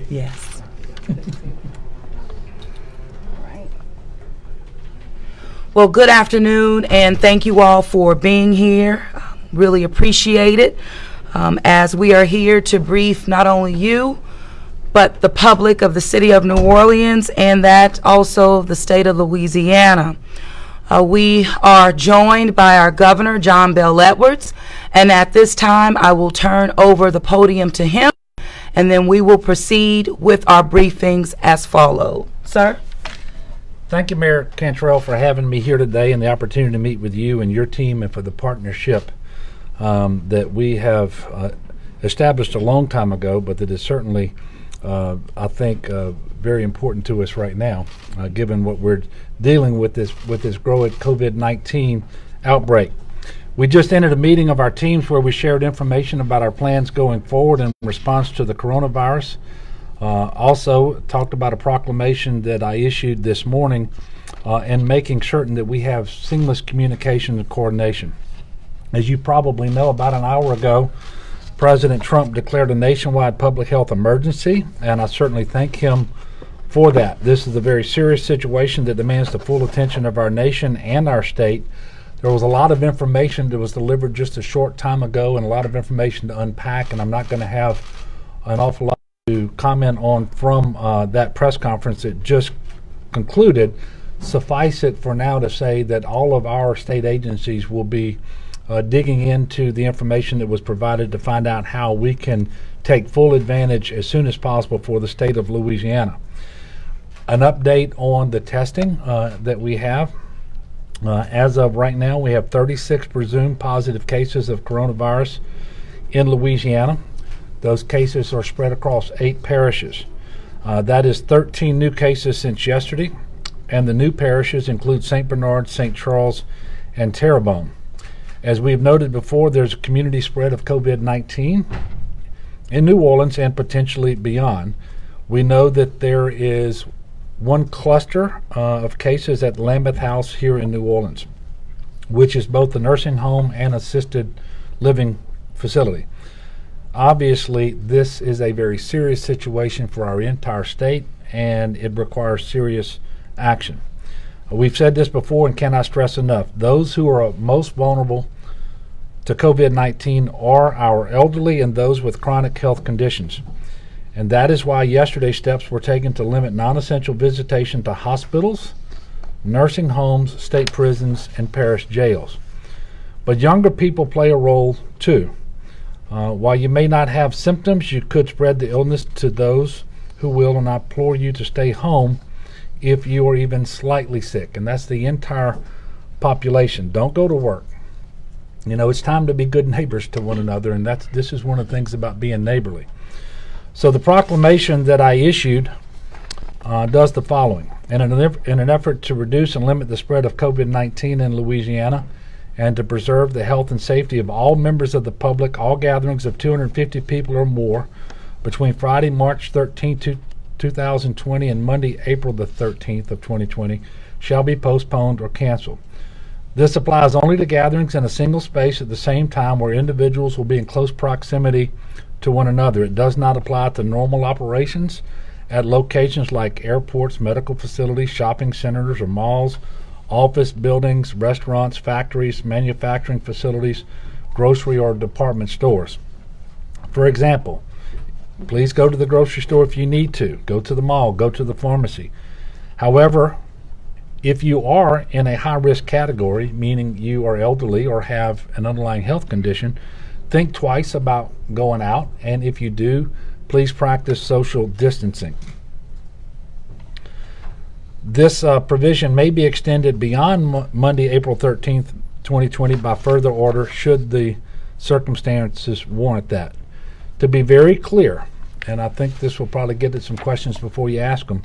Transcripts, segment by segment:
Yes. Well, good afternoon, and thank you all for being here. Really appreciate it, as we are here to brief not only you, but the public of the city of New Orleans and that also the state of Louisiana. We are joined by our governor, John Bell Edwards, and at this time I will turn over the podium to him, and then we will proceed with our briefings as follows. Sir? Thank you, Mayor Cantrell, for having me here today and the opportunity to meet with you and your team, and for the partnership that we have established a long time ago, but that is certainly, I think, very important to us right now, given what we're dealing with this growing COVID-19 outbreak. We just ended a meeting of our teams where we shared information about our plans going forward in response to the coronavirus. Also talked about a proclamation that I issued this morning and making certain that we have seamless communication and coordination. As you probably know, about an hour ago, President Trump declared a nationwide public health emergency, and I certainly thank him for that. This is a very serious situation that demands the full attention of our nation and our state. There was a lot of information that was delivered just a short time ago and a lot of information to unpack, and I'm not going to have an awful lot to comment on from that press conference that just concluded. Suffice it for now to say that all of our state agencies will be digging into the information that was provided to find out how we can take full advantage as soon as possible for the state of Louisiana. An update on the testing that we have. As of right now, we have 36 presumed positive cases of coronavirus in Louisiana. Those cases are spread across 8 parishes. That is 13 new cases since yesterday, and the new parishes include St. Bernard, St. Charles, and Terrebonne. As we've noted before, there's a community spread of COVID-19 in New Orleans and potentially beyond. We know that there is one cluster of cases at Lambeth House here in New Orleans, which is both a nursing home and assisted living facility. Obviously, this is a very serious situation for our entire state, and it requires serious action. We've said this before and cannot stress enough. Those who are most vulnerable to COVID-19 are our elderly and those with chronic health conditions. And that is why yesterday steps were taken to limit non-essential visitation to hospitals, nursing homes, state prisons, and parish jails. But younger people play a role too. While you may not have symptoms, you could spread the illness to those who will, and I implore you to stay home if you are even slightly sick, and that's the entire population. Don't go to work. You know, it's time to be good neighbors to one another, and this is one of the things about being neighborly. So the proclamation that I issued does the following. In an effort to reduce and limit the spread of COVID-19 in Louisiana, and to preserve the health and safety of all members of the public, all gatherings of 250 people or more between Friday, March 13, 2020 and Monday, April the 13th of 2020 shall be postponed or canceled. This applies only to gatherings in a single space at the same time where individuals will be in close proximity to one another. It does not apply to normal operations at locations like airports, medical facilities, shopping centers or malls, office buildings, restaurants, factories, manufacturing facilities, grocery or department stores. For example, please go to the grocery store if you need to. Go to the mall, go to the pharmacy. However, if you are in a high-risk category, meaning you are elderly or have an underlying health condition, think twice about going out, and if you do, please practice social distancing. This provision may be extended beyond Monday, April 13th, 2020 by further order should the circumstances warrant that. To be very clear, and I think this will probably get to some questions before you ask them,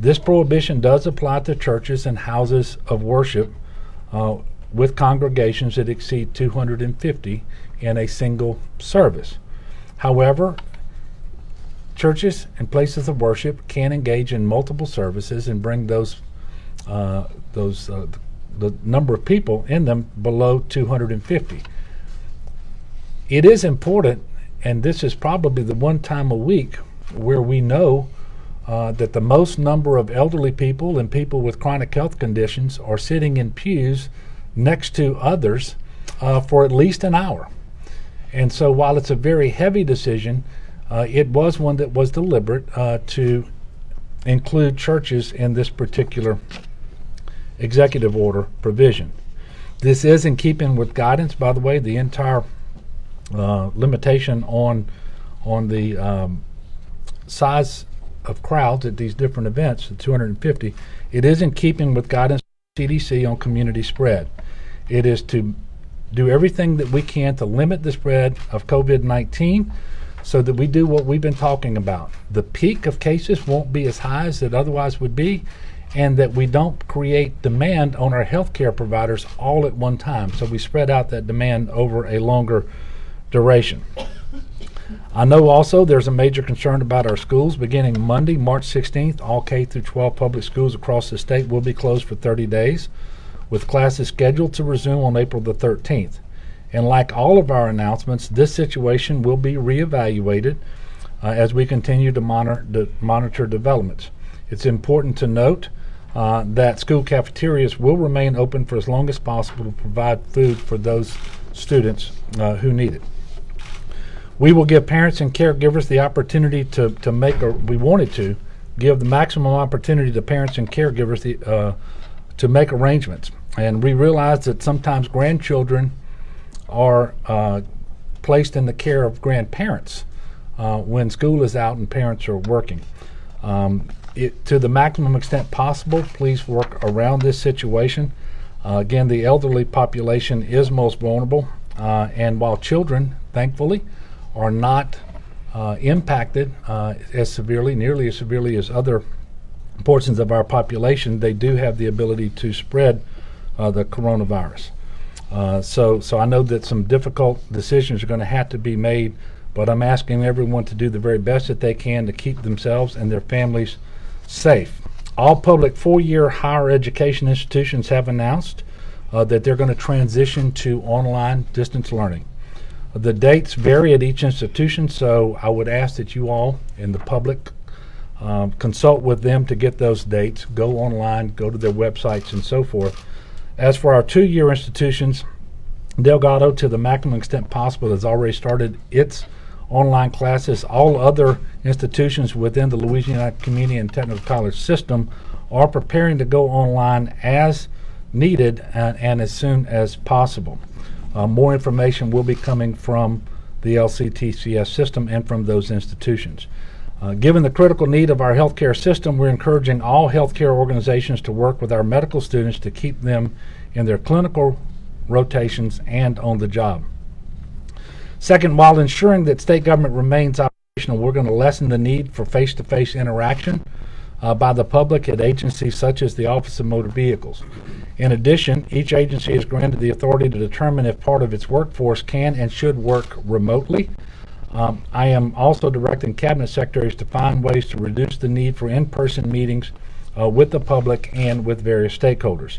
this prohibition does apply to churches and houses of worship with congregations that exceed 250 in a single service. However, churches and places of worship can engage in multiple services and bring the number of people in them below 250. It is important and this is probably the one time a week where we know that the most number of elderly people and people with chronic health conditions are sitting in pews next to others for at least an hour. And so while it's a very heavy decision, it was one that was deliberate to include churches in this particular executive order provision. This is in keeping with guidance, by the way. The entire limitation on the size of crowds at these different events, the 250, it is in keeping with guidance from the CDC on community spread. It is to do everything that we can to limit the spread of COVID-19 so that we do what we've been talking about. The peak of cases won't be as high as it otherwise would be, and that we don't create demand on our healthcare providers all at one time. So we spread out that demand over a longer duration. I know also there's a major concern about our schools. Beginning Monday, March 16th, all K through 12 public schools across the state will be closed for 30 days, with classes scheduled to resume on April the 13th. And like all of our announcements, this situation will be reevaluated as we continue to monitor developments. It's important to note that school cafeterias will remain open for as long as possible to provide food for those students who need it. We will give parents and caregivers the opportunity to make, or we wanted to give the maximum opportunity to parents and caregivers to make arrangements. And we realize that sometimes grandchildren are placed in the care of grandparents when school is out and parents are working. To the maximum extent possible, please work around this situation. Again, the elderly population is most vulnerable, and while children, thankfully, are not impacted as severely, nearly as severely as other portions of our population, they do have the ability to spread the coronavirus. So I know that some difficult decisions are going to have to be made, but I'm asking everyone to do the very best that they can to keep themselves and their families safe. All public four-year higher education institutions have announced that they're going to transition to online distance learning. The dates vary at each institution, so I would ask that you all in the public consult with them to get those dates. Go online, go to their websites, and so forth. As for our two-year institutions, Delgado, to the maximum extent possible, has already started its online classes. All other institutions within the Louisiana Community and Technical College system are preparing to go online as needed and as soon as possible. More information will be coming from the LCTCS system and from those institutions. Given the critical need of our healthcare system, we're encouraging all healthcare organizations to work with our medical students to keep them in their clinical rotations and on the job. Second, while ensuring that state government remains operational, we're going to lessen the need for face-to-face interaction by the public at agencies such as the Office of Motor Vehicles. In addition, each agency is granted the authority to determine if part of its workforce can and should work remotely. I am also directing cabinet secretaries to find ways to reduce the need for in-person meetings with the public and with various stakeholders.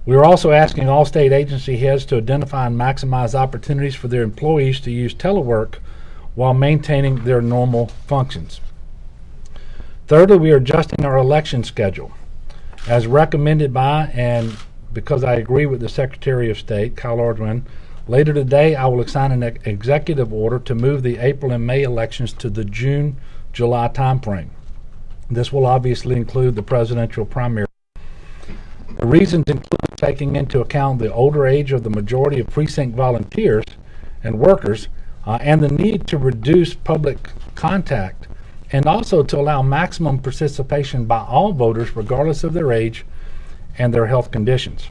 We are also asking all state agency heads to identify and maximize opportunities for their employees to use telework while maintaining their normal functions. Thirdly, we are adjusting our election schedule. As recommended by, and because I agree with the Secretary of State, Kyle Ordwin, later today I will assign an executive order to move the April and May elections to the June-July timeframe. This will obviously include the presidential primary. The reasons include taking into account the older age of the majority of precinct volunteers and workers and the need to reduce public contact, and also to allow maximum participation by all voters regardless of their age and their health conditions.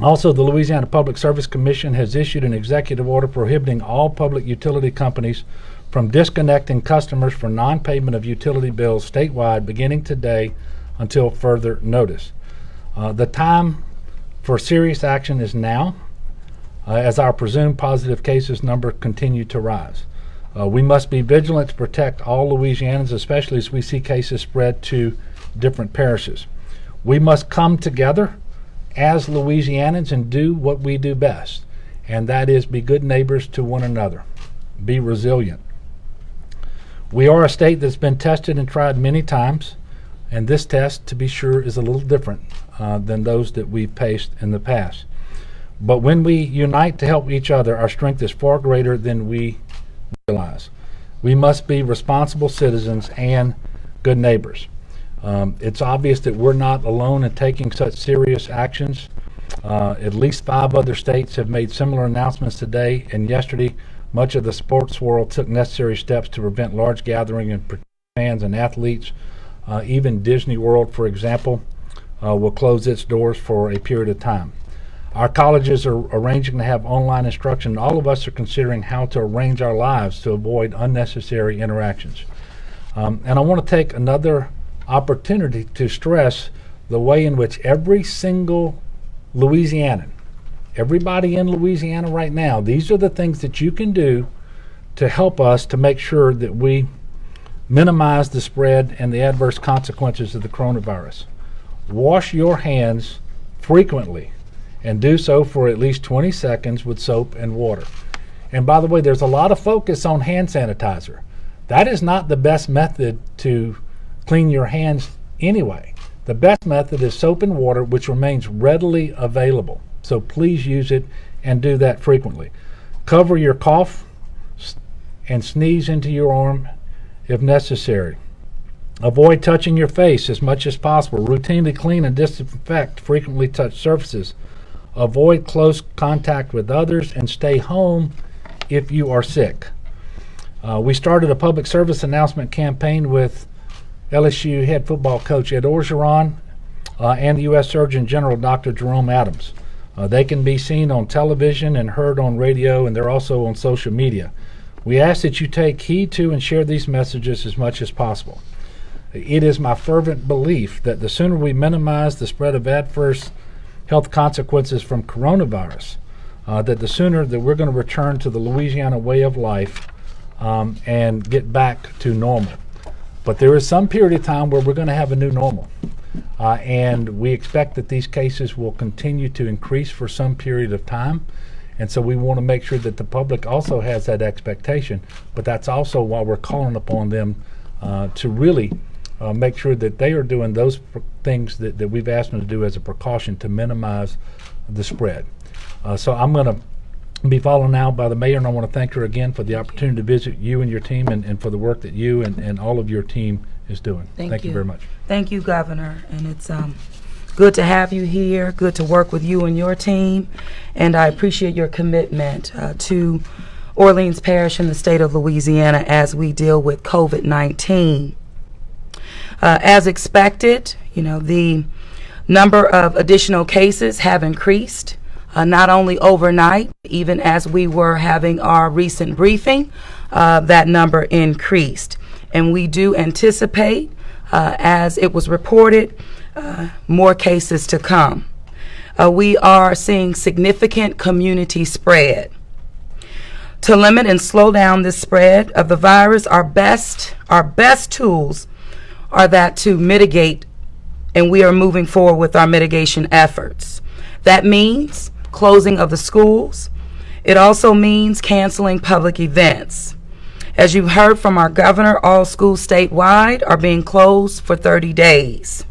Also, the Louisiana Public Service Commission has issued an executive order prohibiting all public utility companies from disconnecting customers for non-payment of utility bills statewide beginning today until further notice. The time for serious action is now, as our presumed positive cases number continue to rise. We must be vigilant to protect all Louisianans, especially as we see cases spread to different parishes. We must come together as Louisianans and do what we do best, and that is be good neighbors to one another. Be resilient. We are a state that's been tested and tried many times, and this test, to be sure, is a little different than those that we've faced in the past. But when we unite to help each other, our strength is far greater than we realize. We must be responsible citizens and good neighbors. It's obvious that we're not alone in taking such serious actions. At least 5 other states have made similar announcements today and yesterday. Much of the sports world took necessary steps to prevent large gathering and protect fans and athletes. Even Disney World, for example, will close its doors for a period of time. Our colleges are arranging to have online instruction. All of us are considering how to arrange our lives to avoid unnecessary interactions. And I want to take another opportunity to stress the way in which every single Louisianan, everybody in Louisiana right now, these are the things that you can do to help us to make sure that we minimize the spread and the adverse consequences of the coronavirus. Wash your hands frequently and do so for at least 20 seconds with soap and water. And by the way, there's a lot of focus on hand sanitizer. That is not the best method to clean your hands anyway. The best method is soap and water, which remains readily available. So please use it and do that frequently. Cover your cough and sneeze into your arm if necessary. Avoid touching your face as much as possible. Routinely clean and disinfect frequently touched surfaces. Avoid close contact with others and stay home if you are sick. We started a public service announcement campaign with LSU head football coach Ed Orgeron and the U.S. Surgeon General Dr. Jerome Adams. They can be seen on television and heard on radio, and they're also on social media. We ask that you take heed to and share these messages as much as possible. It is my fervent belief that the sooner we minimize the spread of adverse health consequences from coronavirus, that the sooner that we're going to return to the Louisiana way of life and get back to normal. But there is some period of time where we're going to have a new normal. And we expect that these cases will continue to increase for some period of time. And so we want to make sure that the public also has that expectation. But that's also why we're calling upon them to really make sure that they are doing those things that we've asked them to do as a precaution to minimize the spread. So I'm going to be followed now by the mayor, and I want to thank her again for the opportunity to visit you and your team and for the work that you and all of your team is doing. Thank you very much. Thank you, Governor. And it's good to have you here, good to work with you and your team, and I appreciate your commitment to Orleans Parish and the state of Louisiana as we deal with COVID-19. As expected, the number of additional cases have increased, not only overnight, even as we were having our recent briefing, that number increased. And we do anticipate, as it was reported, more cases to come. We are seeing significant community spread. To limit and slow down this spread of the virus, our best tools are that to mitigate, and we are moving forward with our mitigation efforts. That means closing of the schools. It also means canceling public events. As you've heard from our governor, all schools statewide are being closed for 30 days.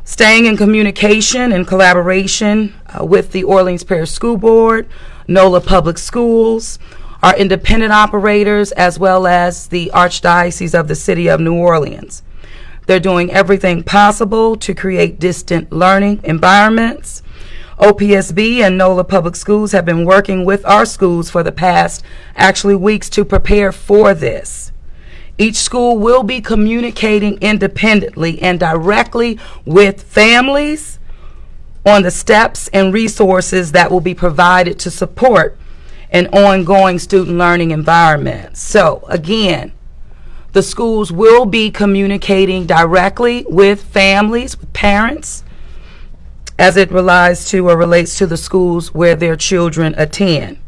Staying in communication and collaboration with the Orleans Parish School Board, NOLA Public Schools, our independent operators, as well as the Archdiocese of the City of New Orleans. They're doing everything possible to create distant learning environments. OPSB and NOLA Public Schools have been working with our schools for the past weeks to prepare for this. Each school will be communicating independently and directly with families on the steps and resources that will be provided to support an ongoing student learning environment. So again, the schools will be communicating directly with families, with parents, as it relates to the schools where their children attend.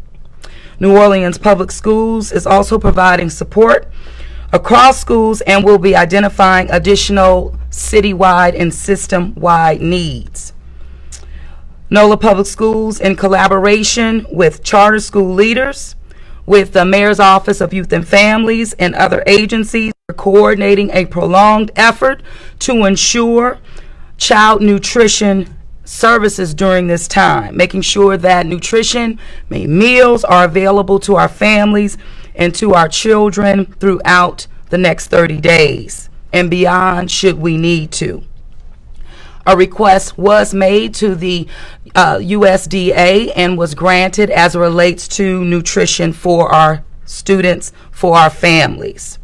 New Orleans Public Schools is also providing support across schools and will be identifying additional citywide and system-wide needs. NOLA Public Schools, in collaboration with charter school leaders, with the Mayor's Office of Youth and Families and other agencies, we're coordinating a prolonged effort to ensure child nutrition services during this time, making sure that nutrition, meals are available to our families and to our children throughout the next 30 days and beyond should we need to. A request was made to the USDA and was granted as it relates to nutrition for our students, for our families.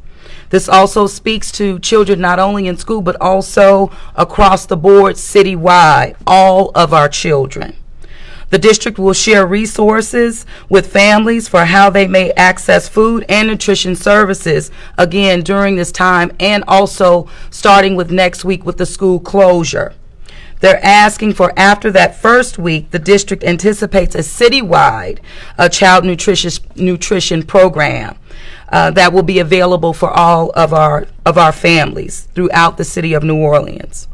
This also speaks to children not only in school but also across the board, citywide, all of our children. The district will share resources with families for how they may access food and nutrition services, again, during this time and also starting with next week with the school closure. They're asking for, after that first week, the district anticipates a citywide child nutrition program that will be available for all of our families throughout the city of New Orleans.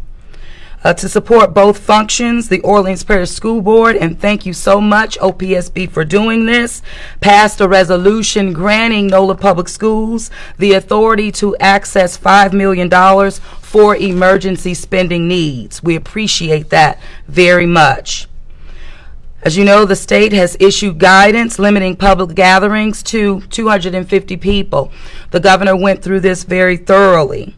To support both functions, the Orleans Parish School Board, and thank you so much, OPSB, for doing this, passed a resolution granting NOLA Public Schools the authority to access $5 million for emergency spending needs. We appreciate that very much. As you know, the state has issued guidance limiting public gatherings to 250 people. The governor went through this very thoroughly.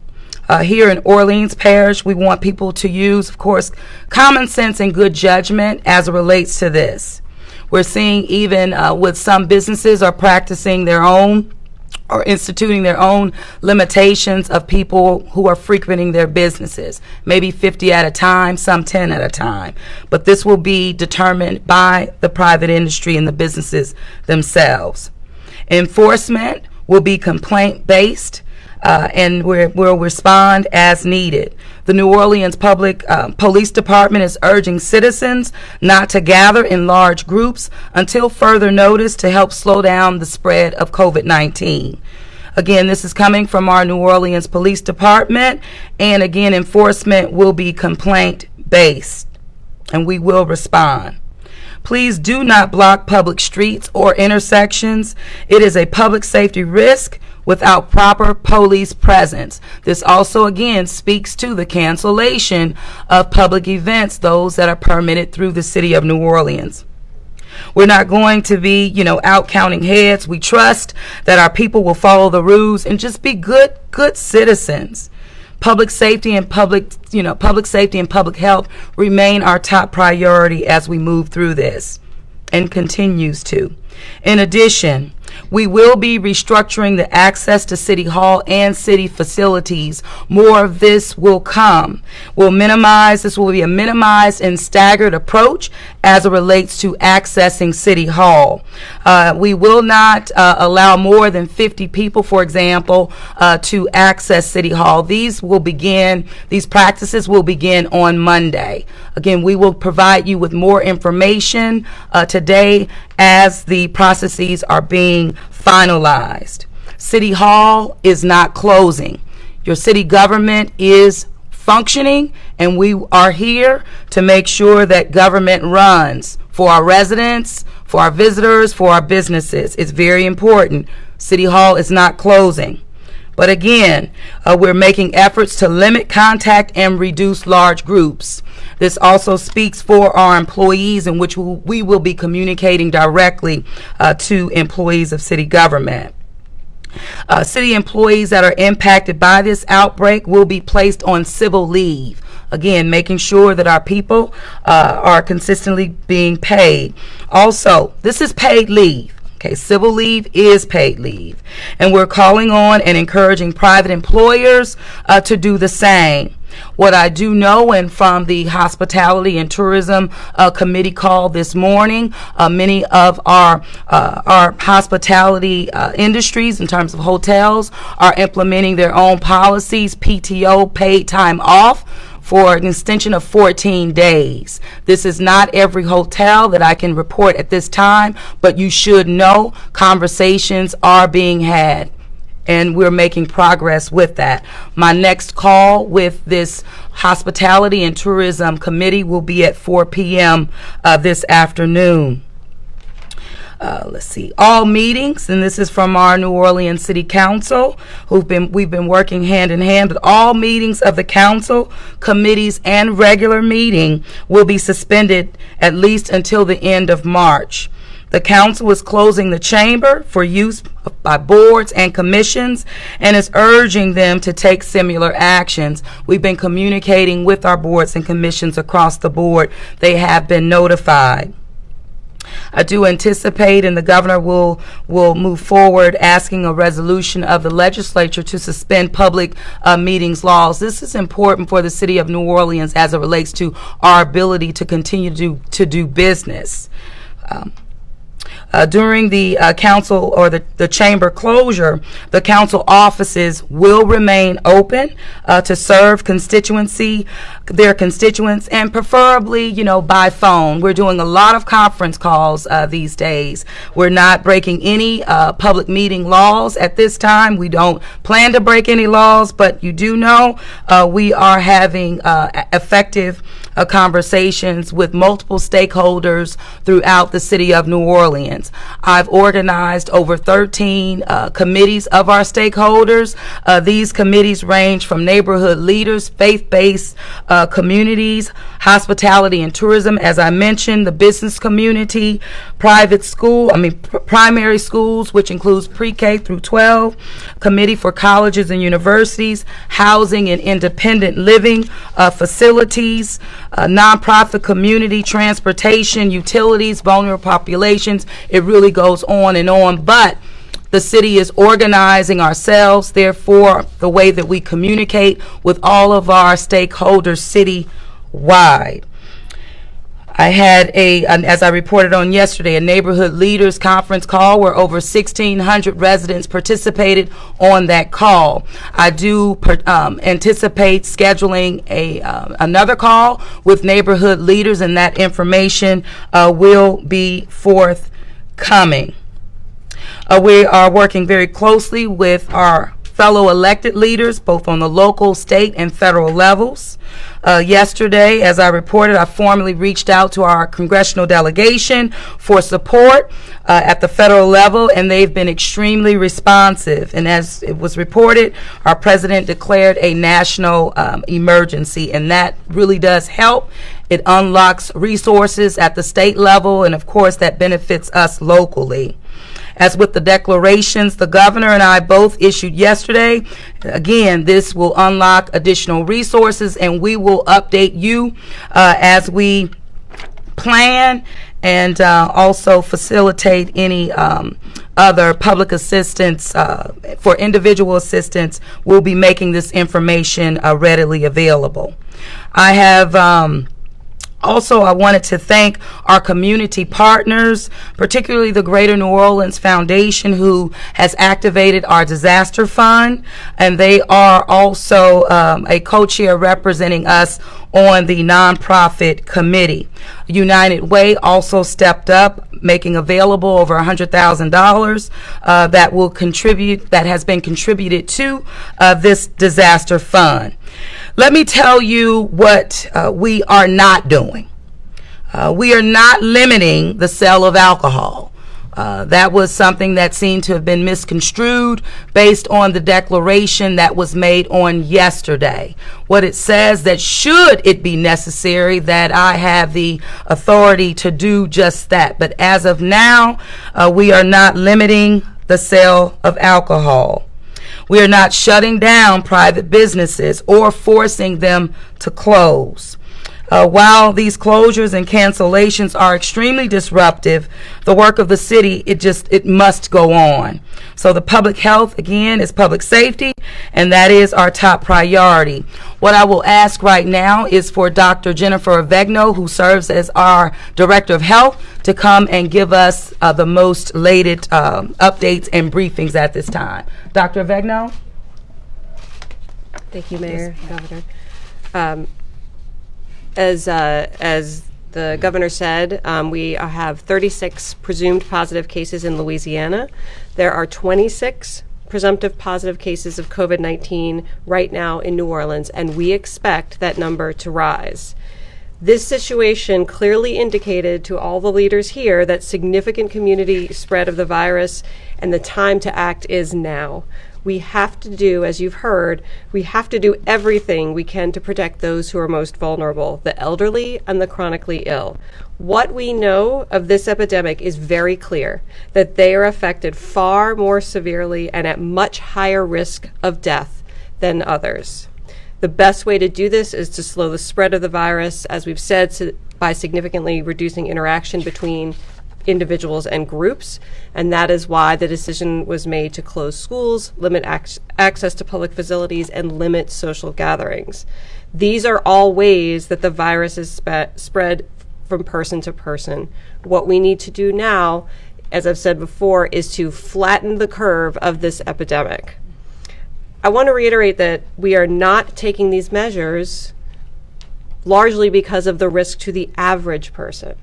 Here in Orleans Parish, we want people to use, of course, common sense and good judgment as it relates to this. We're seeing even with some businesses are practicing their own or instituting their own limitations of people who are frequenting their businesses, maybe 50 at a time, some 10 at a time. But this will be determined by the private industry and the businesses themselves. Enforcement will be complaint-based. And we'll respond as needed. The New Orleans Public Police Department is urging citizens not to gather in large groups until further notice to help slow down the spread of COVID-19. Again, this is coming from our New Orleans Police Department, and again, enforcement will be complaint-based, and we will respond. Please do not block public streets or intersections. It is a public safety risk without proper police presence. This also, again, speaks to the cancellation of public events, those that are permitted through the city of New Orleans. We're not going to be, out counting heads. We trust that our people will follow the rules and just be good citizens. Public safety and public health remain our top priority as we move through this and continues to. In addition, we will be restructuring the access to City Hall and city facilities. More of this will come. This will be a minimized and staggered approach as it relates to accessing City Hall. We will not allow more than 50 people, for example, to access City Hall. These practices will begin on Monday. Again, we will provide you with more information today as the processes are being finalized. City Hall is not closing. Your city government is functioning, and we are here to make sure that government runs for our residents, for our visitors, for our businesses. It's very important. City Hall is not closing. But again, we're making efforts to limit contact and reduce large groups. This also speaks for our employees, in which we will be communicating directly to employees of city government. City employees that are impacted by this outbreak will be placed on civil leave. Again, making sure that our people are consistently being paid. Also, this is paid leave. Okay, civil leave is paid leave. And we're calling on and encouraging private employers to do the same. What I do know, and from the Hospitality and Tourism Committee call this morning, many of our hospitality industries, in terms of hotels, are implementing their own policies, PTO, paid time off, for an extension of 14 days. This is not every hotel that I can report at this time, but you should know conversations are being had, and we're making progress with that. My next call with this Hospitality and Tourism Committee will be at 4 p.m. This afternoon. let's see, all meetings, and this is from our New Orleans City Council, we've been working hand in hand, but all meetings of the council, committees, and regular meeting will be suspended at least until the end of March. The council is closing the chamber for use by boards and commissions and is urging them to take similar actions. We've been communicating with our boards and commissions across the board. They have been notified. I do anticipate, and the governor will move forward asking a resolution of the legislature to suspend public meetings laws. This is important for the city of New Orleans as it relates to our ability to continue to do business. During the council or the chamber closure, the council offices will remain open to serve their constituents, and preferably, by phone. We're doing a lot of conference calls these days. We're not breaking any public meeting laws at this time. We don't plan to break any laws, but you do know we are having effective conversations with multiple stakeholders throughout the city of New Orleans. I've organized over 13 committees of our stakeholders. These committees range from neighborhood leaders, faith-based communities, hospitality and tourism, as I mentioned, the business community, primary schools, which includes pre-K through 12, committee for colleges and universities, housing and independent living facilities, nonprofit community, transportation, utilities, vulnerable populations. It really goes on and on, but the city is organizing ourselves, therefore, the way that we communicate with all of our stakeholders city-wide. I had as I reported on yesterday, a neighborhood leaders conference call where over 1,600 residents participated on that call. I do anticipate scheduling another call with neighborhood leaders, and that information will be forthcoming. We are working very closely with our fellow elected leaders, both on the local, state, and federal levels. Yesterday, as I reported, I formally reached out to our congressional delegation for support at the federal level, and they've been extremely responsive. And as it was reported, our president declared a national emergency, and that really does help. It unlocks resources at the state level, and of course, that benefits us locally. As with the declarations the governor and I both issued yesterday, again, this will unlock additional resources, and we will update you as we plan and also facilitate any other public assistance for individual assistance. We'll be making this information readily available. I have also, I wanted to thank our community partners, particularly the Greater New Orleans Foundation, who has activated our disaster fund, and they are also a co-chair representing us on the nonprofit committee. United Way also stepped up, making available over $100,000 that has been contributed to this disaster fund. Let me tell you what we are not doing. We are not limiting the sale of alcohol. That was something that seemed to have been misconstrued based on the declaration that was made on yesterday. What it says, that should it be necessary, that I have the authority to do just that. But as of now, we are not limiting the sale of alcohol. We are not shutting down private businesses or forcing them to close. While these closures and cancellations are extremely disruptive, the work of the city, it must go on. So the public health, again, is public safety, and that is our top priority. What I will ask right now is for Dr. Jennifer Avegno, who serves as our Director of Health, to come and give us the most latest updates and briefings at this time. Dr. Avegno? Thank you, Mayor, Governor. As the governor said, we have 36 presumed positive cases in Louisiana. There are 26 presumptive positive cases of COVID-19 right now in New Orleans, and we expect that number to rise. This situation clearly indicated to all the leaders here that significant community spread of the virus and the time to act is now. We have to do, as you've heard, we have to do everything we can to protect those who are most vulnerable, the elderly and the chronically ill. What we know of this epidemic is very clear, that they are affected far more severely and at much higher risk of death than others. The best way to do this is to slow the spread of the virus, as we've said, by significantly reducing interaction between individuals and groups, and that is why the decision was made to close schools, limit access to public facilities, and limit social gatherings. These are all ways that the virus is spread from person to person. What we need to do now, as I've said before, is to flatten the curve of this epidemic. I want to reiterate that we are not taking these measures largely because of the risk to the average person.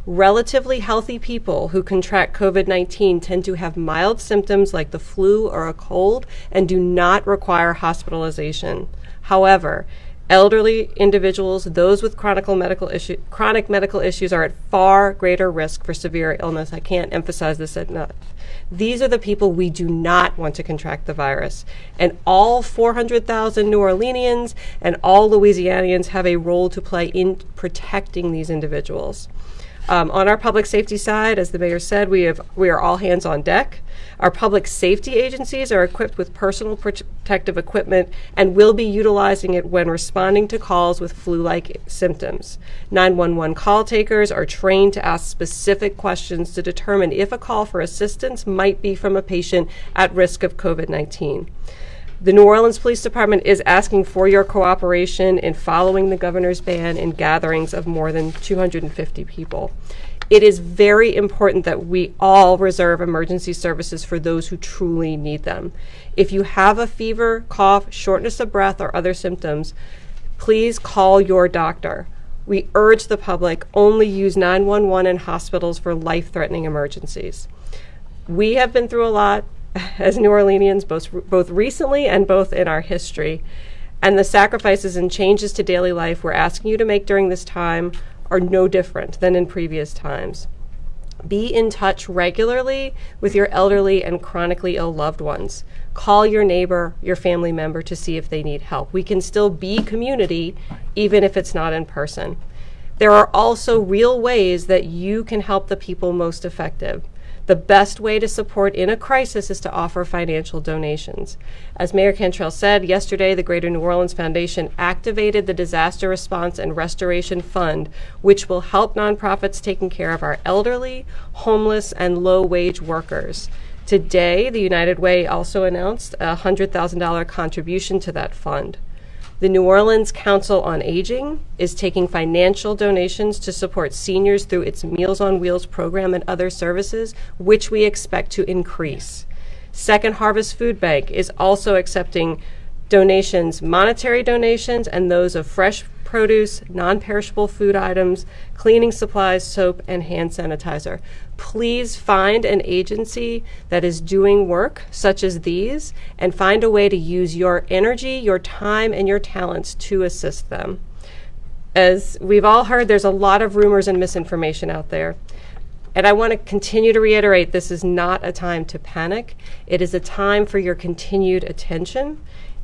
Relatively healthy people who contract COVID-19 tend to have mild symptoms like the flu or a cold and do not require hospitalization. However, elderly individuals, those with chronic medical issues are at far greater risk for severe illness. I can't emphasize this enough. These are the people we do not want to contract the virus. And all 400,000 New Orleanians and all Louisianians have a role to play in protecting these individuals. On our public safety side, as the mayor said, we are all hands on deck. Our public safety agencies are equipped with personal protective equipment and will be utilizing it when responding to calls with flu-like symptoms. 911 call takers are trained to ask specific questions to determine if a call for assistance might be from a patient at risk of COVID-19. The New Orleans Police Department is asking for your cooperation in following the governor's ban in gatherings of more than 250 people. It is very important that we all reserve emergency services for those who truly need them. If you have a fever, cough, shortness of breath, or other symptoms, please call your doctor. We urge the public only use 911 in hospitals for life-threatening emergencies. We have been through a lot as New Orleanians, both recently and both in our history. And the sacrifices and changes to daily life we're asking you to make during this time are no different than in previous times. Be in touch regularly with your elderly and chronically ill loved ones. Call your neighbor, your family member to see if they need help. We can still be community even if it's not in person. There are also real ways that you can help the people most affected. The best way to support in a crisis is to offer financial donations. As Mayor Cantrell said, yesterday the Greater New Orleans Foundation activated the Disaster Response and Restoration Fund, which will help nonprofits taking care of our elderly, homeless, and low-wage workers. Today, the United Way also announced a $100,000 contribution to that fund. The New Orleans Council on Aging is taking financial donations to support seniors through its Meals on Wheels program and other services, which we expect to increase. Second Harvest Food Bank is also accepting donations, monetary donations, and those of fresh produce, non-perishable food items, cleaning supplies, soap, and hand sanitizer. Please find an agency that is doing work such as these and find a way to use your energy, your time, and your talents to assist them. As we've all heard, there's a lot of rumors and misinformation out there. And I want to continue to reiterate, this is not a time to panic. It is a time for your continued attention.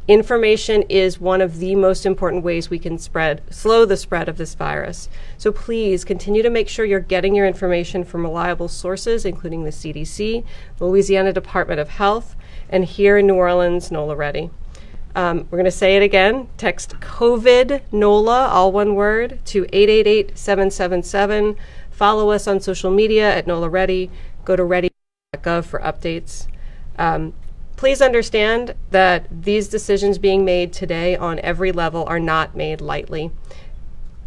Information is one of the most important ways we can slow the spread of this virus. So please continue to make sure you're getting your information from reliable sources, including the CDC, the Louisiana Department of Health, and here in New Orleans, NOLA Ready. We're going to say it again. Text COVID NOLA, all one word, to 888-777. Follow us on social media at NOLA Ready. Go to ready.gov for updates. Please understand that these decisions being made today on every level are not made lightly.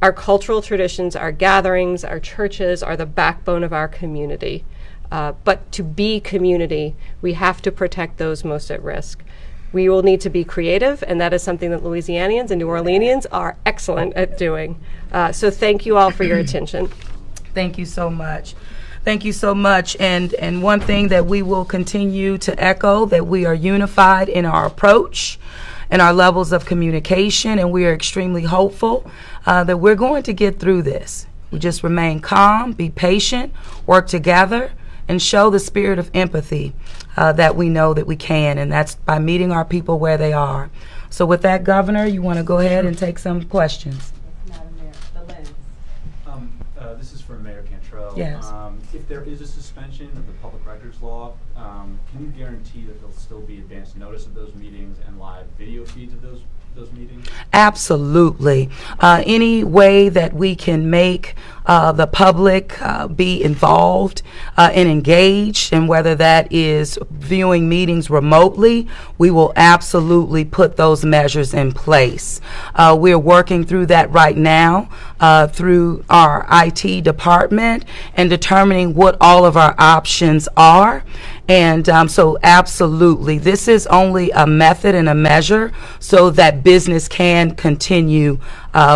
Our cultural traditions, our gatherings, our churches are the backbone of our community. But to be community, we have to protect those most at risk. We will need to be creative, and that is something that Louisianians and New Orleanians are excellent at doing. So thank you all for your attention. Thank you so much. Thank you so much. And one thing that we will continue to echo, that we are unified in our approach and our levels of communication, and we are extremely hopeful that we're going to get through this. We just remain calm, be patient, work together, and show the spirit of empathy that we know that we can, and that's by meeting our people where they are. So with that, Governor, you want to go ahead and take some questions? Madam Mayor, the lens. This is for Mayor Cantrell. Yes. If there is a suspension of the public records law, can you guarantee that there'll still be advance notice of those meetings and live video feeds of those meetings? Absolutely. Any way that we can make the public be involved and engaged, and whether that is viewing meetings remotely, we will absolutely put those measures in place. We're working through that right now through our IT department and determining what all of our options are. And so absolutely, this is only a method and a measure so that business can continue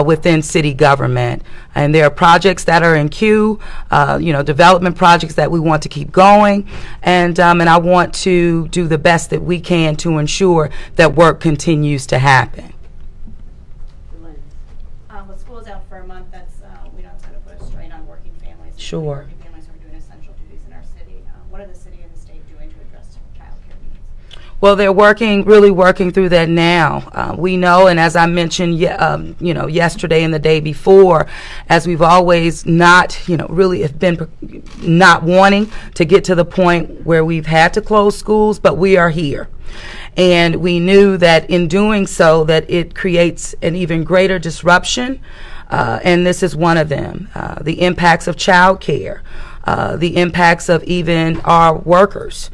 within city government. And there are projects that are in queue, development projects that we want to keep going. And I want to do the best that we can to ensure that work continues to happen. With schools out for a month, that's we know it's going to put a strain on working families. Sure. Working families who are doing essential duties in our city. What are the city and the state doing to address child care needs? Well, they're really working through that now. We know, and as I mentioned, yesterday and the day before, as we've always really have been not wanting to get to the point where we've had to close schools, but we are here. And we knew that in doing so, that it creates an even greater disruption, and this is one of them. The impacts of child care, the impacts of even our workers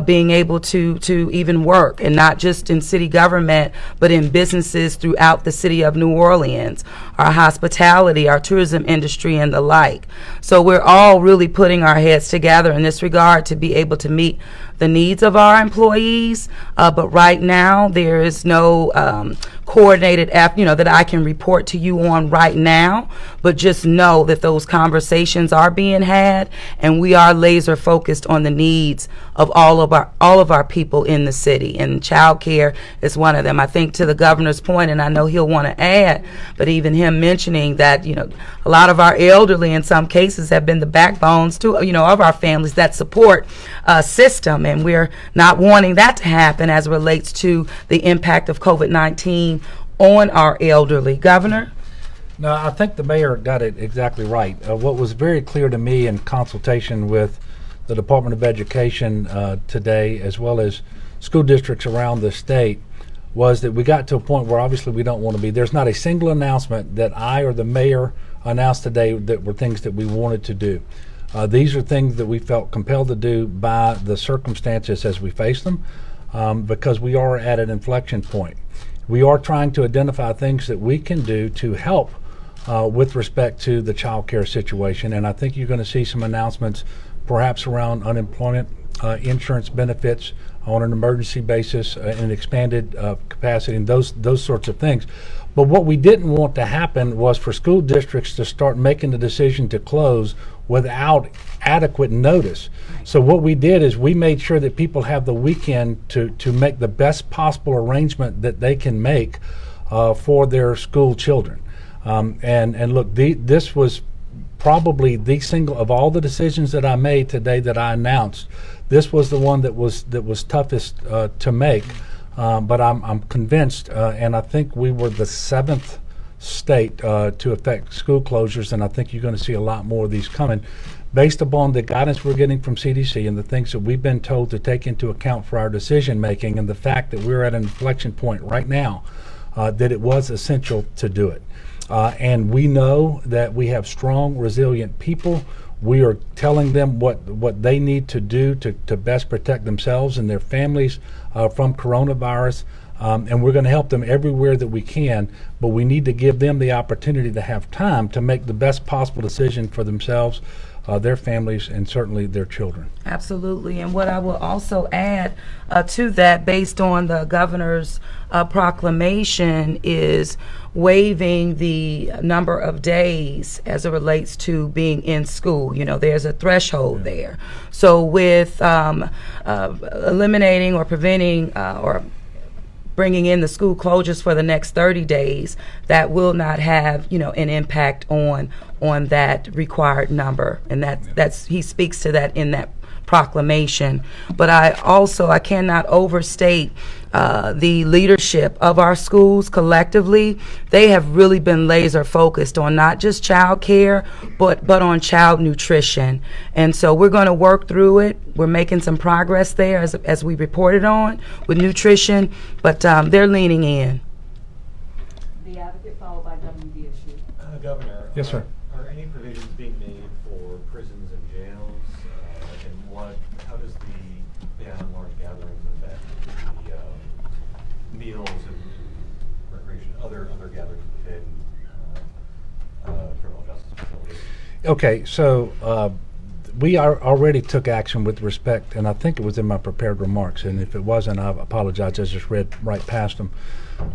being able to even work, and not just in city government, but in businesses throughout the city of New Orleans, our hospitality, our tourism industry, and the like. So we're all really putting our heads together in this regard to be able to meet the needs of our employees, but right now there is no coordinated app, that I can report to you on right now, but just know that those conversations are being had, and we are laser focused on the needs of all of our people in the city, and child care is one of them. I think to the governor's point, and I know he'll want to add, but even him mentioning that, a lot of our elderly in some cases have been the backbones to, of our families, that support system, and we're not wanting that to happen as it relates to the impact of COVID-19 on our elderly. Governor? No, I think the mayor got it exactly right. What was very clear to me in consultation with the Department of Education today, as well as school districts around the state, was that we got to a point where obviously we don't want to be. There's not a single announcement that I or the mayor announced today that were things that we wanted to do. These are things that we felt compelled to do by the circumstances as we face them, because we are at an inflection point. We are trying to identify things that we can do to help with respect to the child care situation, and I think you're going to see some announcements perhaps around unemployment insurance benefits on an emergency basis in an expanded capacity, and those sorts of things. But what we didn't want to happen was for school districts to start making the decision to close without adequate notice. So what we did is we made sure that people have the weekend to make the best possible arrangement that they can make for their school children. And look, this was probably the single of all the decisions that I made today that I announced. This was the one that was toughest to make. But I'm convinced, and I think we were the 7th state to affect school closures, and I think you're going to see a lot more of these coming based upon the guidance we're getting from CDC and the things that we've been told to take into account for our decision making, and the fact that we're at an inflection point right now that it was essential to do it. And we know that we have strong, resilient people. We are telling them what they need to do to best protect themselves and their families from coronavirus. And we're going to help them everywhere that we can, but we need to give them the opportunity to have time to make the best possible decision for themselves, their families, and certainly their children. Absolutely. And what I will also add to that, based on the governor's proclamation, is waiving the number of days as it relates to being in school. There's a threshold there. So with eliminating or preventing or bringing in the school closures for the next 30 days, that will not have, an impact on that required number. And that's he speaks to that in that proclamation. But I cannot overstate the leadership of our schools collectively. They have really been laser focused on not just child care, but on child nutrition. And so we're going to work through it. We're making some progress there, as we reported on, with nutrition, but they're leaning in. The advocate, followed by WVSU. Governor. Yes, sir. Are any provisions being made for prisons and jails? How does the ban on large gatherings affect the meals and recreation, other gatherings within criminal justice facilities? Okay, so we already took action with respect, and I think it was in my prepared remarks, and if it wasn't, I apologize, I just read right past them.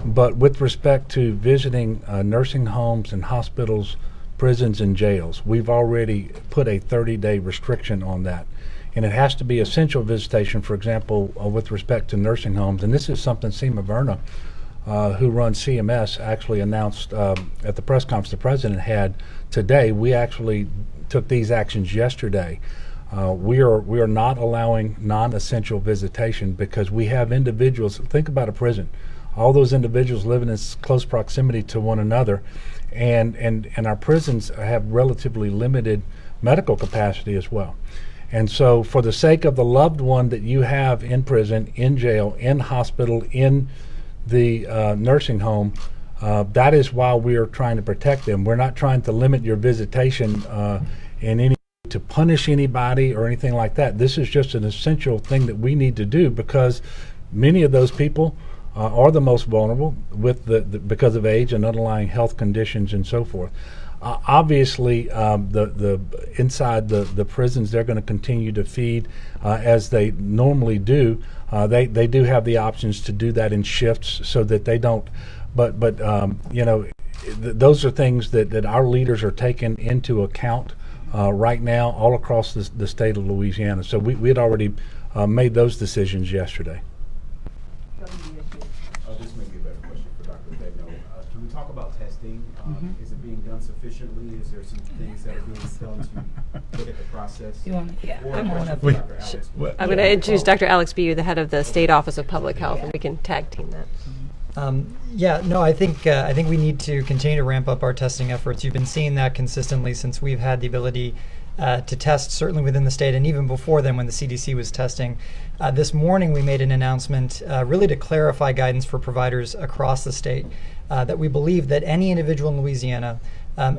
But with respect to visiting nursing homes and hospitals, prisons and jails, we've already put a 30-day restriction on that. And it has to be essential visitation, for example, with respect to nursing homes. And this is something Seema Verna, who runs CMS, actually announced at the press conference the president had today. We actually took these actions yesterday. We are not allowing non-essential visitation because we have individuals. Think about a prison. All those individuals living in close proximity to one another, and our prisons have relatively limited medical capacity as well. And so for the sake of the loved one that you have in prison, in jail, in hospital, in the nursing home, that is why we are trying to protect them. We're not trying to limit your visitation in any to punish anybody or anything like that. This is just an essential thing that we need to do because many of those people are the most vulnerable with because of age and underlying health conditions and so forth. Obviously, the inside the prisons, they're going to continue to feed as they normally do. They do have the options to do that in shifts so that they don't. But those are things that our leaders are taking into account right now all across the state of Louisiana. So we had already made those decisions yesterday. This may be a better question for Dr. Begno. Can we talk about testing? Is it being done sufficiently? Is there some things that are being done to look at the process? You want? Yeah, Or I'm a on question up for here. Dr. Alex? I'm going to introduce Dr. Alex Bu, the head of the State Office of Public Health, and we can tag team that. I think we need to continue to ramp up our testing efforts. You've been seeing that consistently since we've had the ability to test, certainly within the state, and even before then when the CDC was testing. This morning we made an announcement really to clarify guidance for providers across the state that we believe that any individual in Louisiana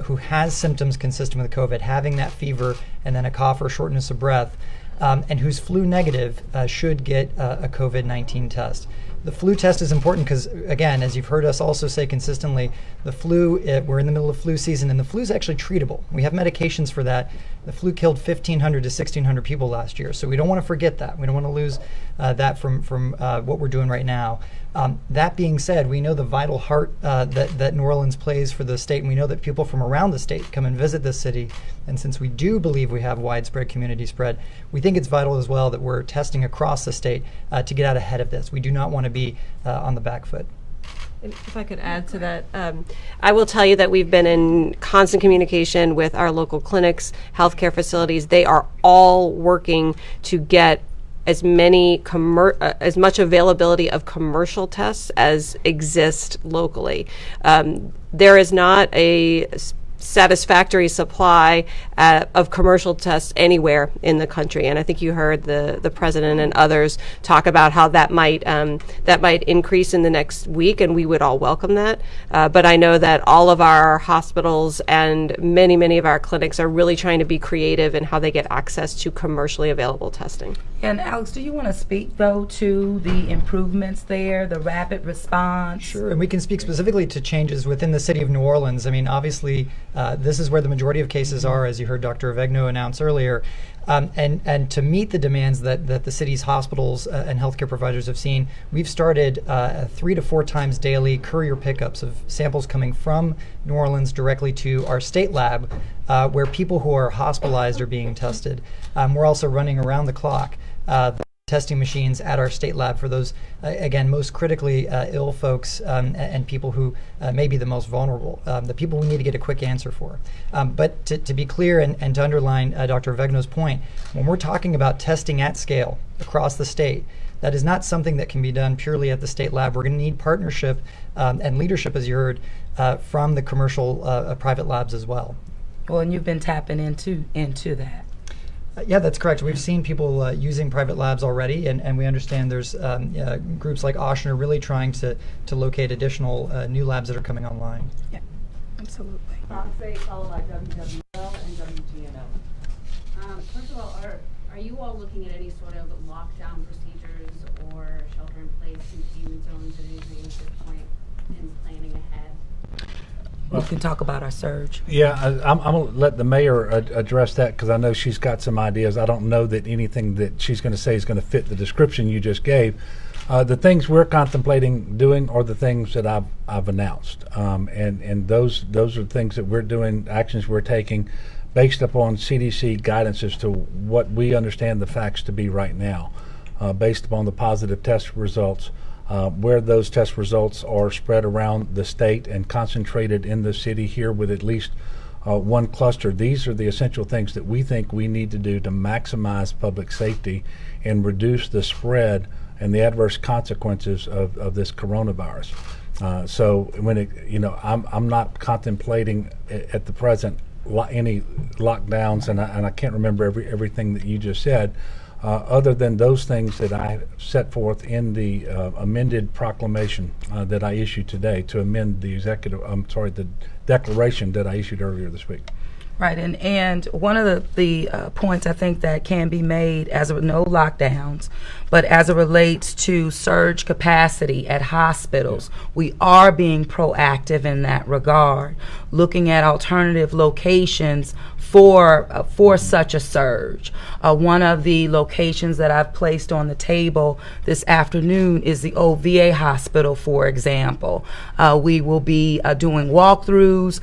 who has symptoms consistent with COVID, having that fever and then a cough or shortness of breath, and who's flu negative should get a COVID-19 test. The flu test is important because, again, as you've heard us also say consistently, the flu, we're in the middle of flu season, and the flu is actually treatable. We have medications for that. The flu killed 1,500 to 1,600 people last year, so we don't want to forget that. We don't want to lose that from what we're doing right now. That being said, we know the vital heart that New Orleans plays for the state, and we know that people from around the state come and visit this city. And since we do believe we have widespread community spread, we think it's vital as well that we're testing across the state to get out ahead of this. We do not want to be on the back foot. And if I could add to that, I will tell you that we've been in constant communication with our local clinics, healthcare facilities. They are all working to get as much availability of commercial tests as exist locally. There is not a satisfactory supply of commercial tests anywhere in the country, and I think you heard the president and others talk about how that might increase in the next week, and we would all welcome that. But I know that all of our hospitals and many of our clinics are really trying to be creative in how they get access to commercially available testing. And Alex, do you want to speak though to the improvements there, the rapid response? Sure, and we can speak specifically to changes within the city of New Orleans. I mean, obviously, this is where the majority of cases are, as you heard Dr. Avegno announce earlier. And to meet the demands that the city's hospitals and healthcare providers have seen, we've started 3 to 4 times daily courier pickups of samples coming from New Orleans directly to our state lab, where people who are hospitalized are being tested. We're also running around the clock. The testing machines at our state lab for those, again, most critically ill folks and people who may be the most vulnerable, the people we need to get a quick answer for. But to be clear and to underline Dr. Vegno's point, when we're talking about testing at scale across the state, that is not something that can be done purely at the state lab. We're going to need partnership and leadership, as you heard, from the commercial private labs as well. Well, and you've been tapping into that. Yeah, that's correct. We've seen people using private labs already, and we understand there's groups like Ocean are really trying to locate additional new labs that are coming online. Yeah, absolutely. Say followed by WWL and WGNO. First of all, are you all looking at any sort of lockdown procedures or shelter-in-place containment zones at anything at this point in planning ahead? We can talk about our surge. Yeah, I'm going to let the mayor address that because I know she's got some ideas. I don't know that anything that she's going to say is going to fit the description you just gave. The things we're contemplating doing are the things that I've announced, and those are things that we're doing, actions we're taking based upon CDC guidance as to what we understand the facts to be right now, based upon the positive test results. Where those test results are spread around the state and concentrated in the city here with at least one cluster. These are the essential things that we think we need to do to maximize public safety and reduce the spread and the adverse consequences of this coronavirus. So when I'm not contemplating at the present any lockdowns, and I can't remember everything that you just said. Other than those things that I set forth in the amended proclamation that I issued today to amend the the declaration that I issued earlier this week. Right, and one of the points I think that can be made as of no lockdowns, but as it relates to surge capacity at hospitals, we are being proactive in that regard, looking at alternative locations for such a surge. One of the locations that I've placed on the table this afternoon is the old VA hospital, for example. We will be doing walkthroughs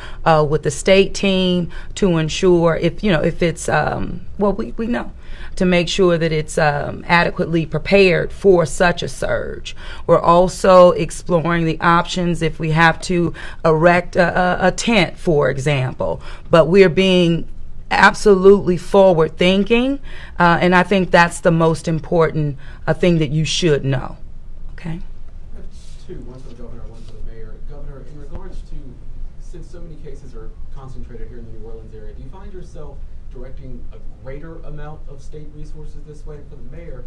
with the state team to ensure if it's we know to make sure that it's adequately prepared for such a surge. We're also exploring the options if we have to erect a tent, for example, but we're being absolutely forward thinking, and I think that's the most important thing that you should know. Okay. I have two, one for the governor, one for the mayor. Governor, in regards to, since so many cases are concentrated here in the New Orleans area, do you find yourself directing a greater amount of state resources this way? For the mayor,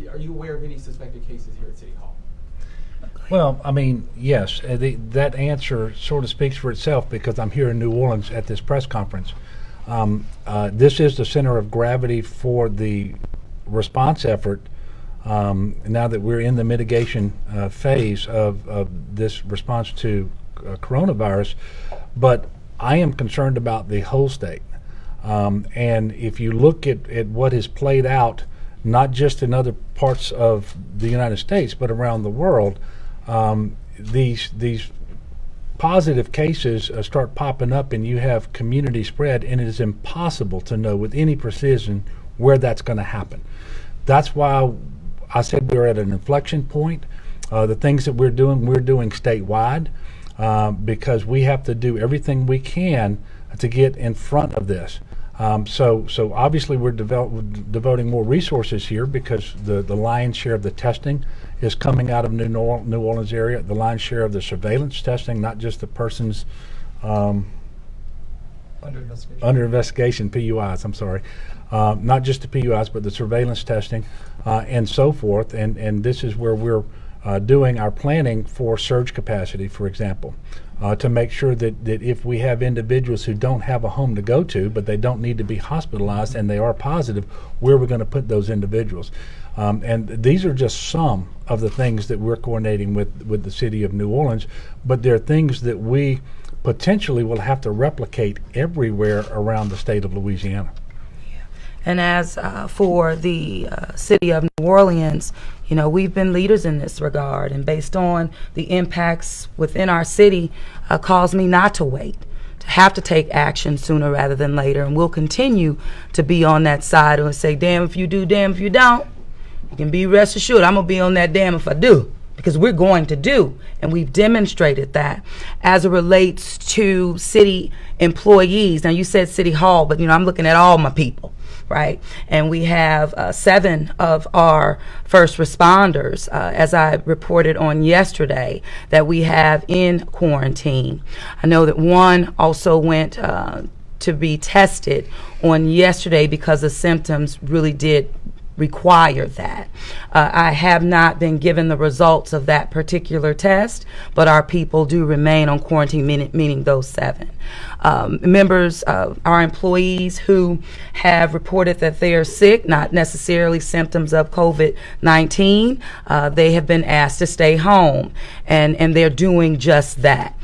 are you aware of any suspected cases here at City Hall? Well, I mean, yes, that answer sort of speaks for itself because I'm here in New Orleans at this press conference. This is the center of gravity for the response effort now that we're in the mitigation phase of this response to coronavirus. But I am concerned about the whole state. And if you look at what has played out, not just in other parts of the United States, but around the world, these positive cases start popping up and you have community spread, and it is impossible to know with any precision where that's going to happen. That's why I said we're at an inflection point. The things that we're doing statewide because we have to do everything we can to get in front of this. So obviously we're devoting more resources here because the lion's share of the testing is coming out of New Orleans area. The lion's share of the surveillance testing, not just the persons under investigation, PUIs, I'm sorry. Not just the PUIs, but the surveillance testing and so forth. And this is where we're doing our planning for surge capacity, for example, to make sure that if we have individuals who don't have a home to go to, but they don't need to be hospitalized and they are positive, where we're going to put those individuals. And these are just some of the things that we're coordinating with the city of New Orleans, but they're things that we potentially will have to replicate everywhere around the state of Louisiana. And as for the city of New Orleans, we've been leaders in this regard, and based on the impacts within our city, caused me not to wait, to have to take action sooner rather than later. And we'll continue to be on that side and say, damn if you do, damn if you don't. You can be rest assured I'm going to be on that dam if I do, because we're going to do, and we've demonstrated that. As it relates to city employees, now you said City Hall, but I'm looking at all my people, right? And we have 7 of our first responders, as I reported on yesterday, that we have in quarantine. I know that one also went to be tested on yesterday because the symptoms really did require that. I have not been given the results of that particular test, but our people do remain on quarantine, meaning those 7. Members of our employees who have reported that they are sick, not necessarily symptoms of COVID-19, they have been asked to stay home, and they're doing just that.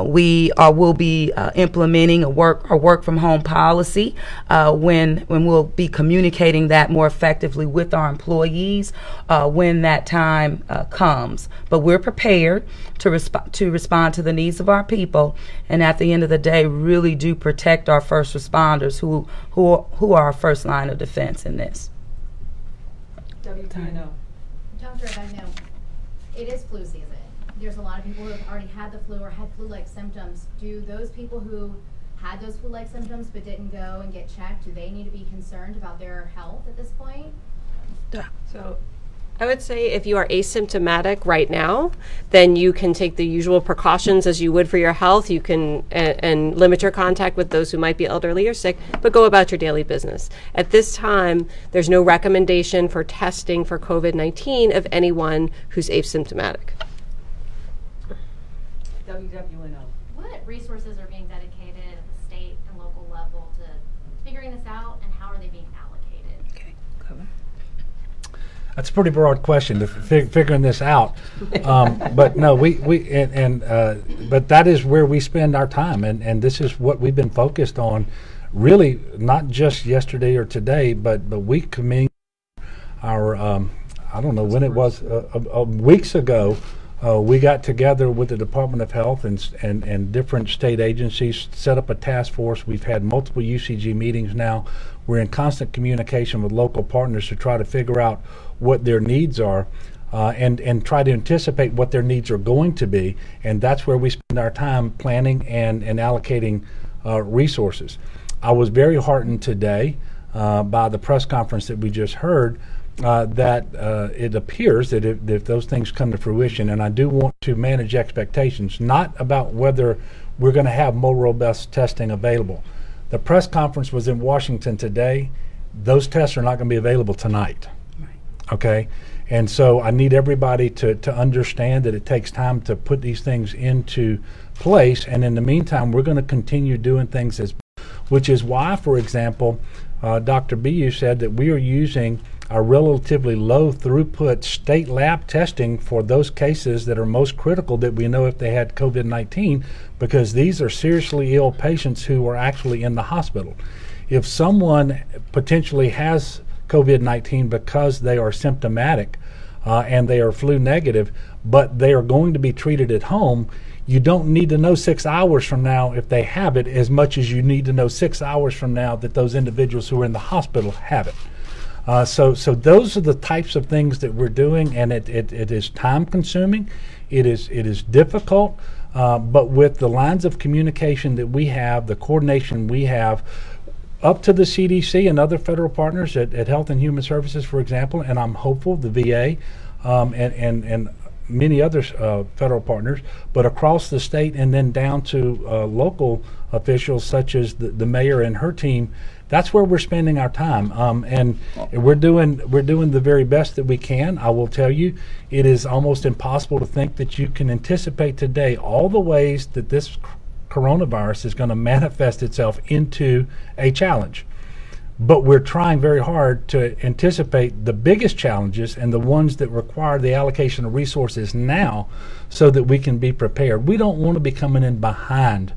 We will be implementing a work from home policy when we'll be communicating that more effectively with our employees when that time comes. But we're prepared to respond to the needs of our people, and at the end of the day, really do protect our first responders who are our first line of defense in this. WTNO. Dr. Bagno, it is flu season. There's a lot of people who have already had the flu or had flu-like symptoms. Do those people who had those flu-like symptoms but didn't go and get checked, do they need to be concerned about their health at this point? So I would say if you are asymptomatic right now, then you can take the usual precautions as you would for your health. You can and limit your contact with those who might be elderly or sick, but go about your daily business. At this time, there's no recommendation for testing for COVID-19 of anyone who's asymptomatic. WWNO. What resources are being dedicated at the state and local level to figuring this out, and how are they being allocated? Okay, cover. That's a pretty broad question, to figuring this out. But no, but that is where we spend our time, and this is what we've been focused on, really, not just yesterday or today, but we committed our, I don't know when it was, weeks ago. We got together with the Department of Health and different state agencies, set up a task force. We've had multiple UCG meetings now. We're in constant communication with local partners to try to figure out what their needs are and try to anticipate what their needs are going to be. And that's where we spend our time planning and allocating resources. I was very heartened today by the press conference that we just heard that it appears that if those things come to fruition, and I do want to manage expectations, not about whether we're going to have more robust testing available. The press conference was in Washington today. Those tests are not going to be available tonight. Right. Okay? And so I need everybody to understand that it takes time to put these things into place, and in the meantime, we're going to continue doing things which is why, for example, Dr. Bu said that we are using a relatively low throughput state lab testing for those cases that are most critical that we know if they had COVID-19, because these are seriously ill patients who are actually in the hospital. If someone potentially has COVID-19 because they are symptomatic and they are flu negative, but they are going to be treated at home, you don't need to know 6 hours from now if they have it as much as you need to know 6 hours from now that those individuals who are in the hospital have it. So those are the types of things that we're doing, and it is time consuming. It is difficult, but with the lines of communication that we have, the coordination we have, up to the CDC and other federal partners at Health and Human Services, for example, and I'm hopeful the VA and many other federal partners, but across the state and then down to local officials such as the mayor and her team. That's where we're spending our time, and we're doing the very best that we can. I will tell you, it is almost impossible to think that you can anticipate today all the ways that this coronavirus is going to manifest itself into a challenge. But we're trying very hard to anticipate the biggest challenges and the ones that require the allocation of resources now so that we can be prepared. We don't want to be coming in behind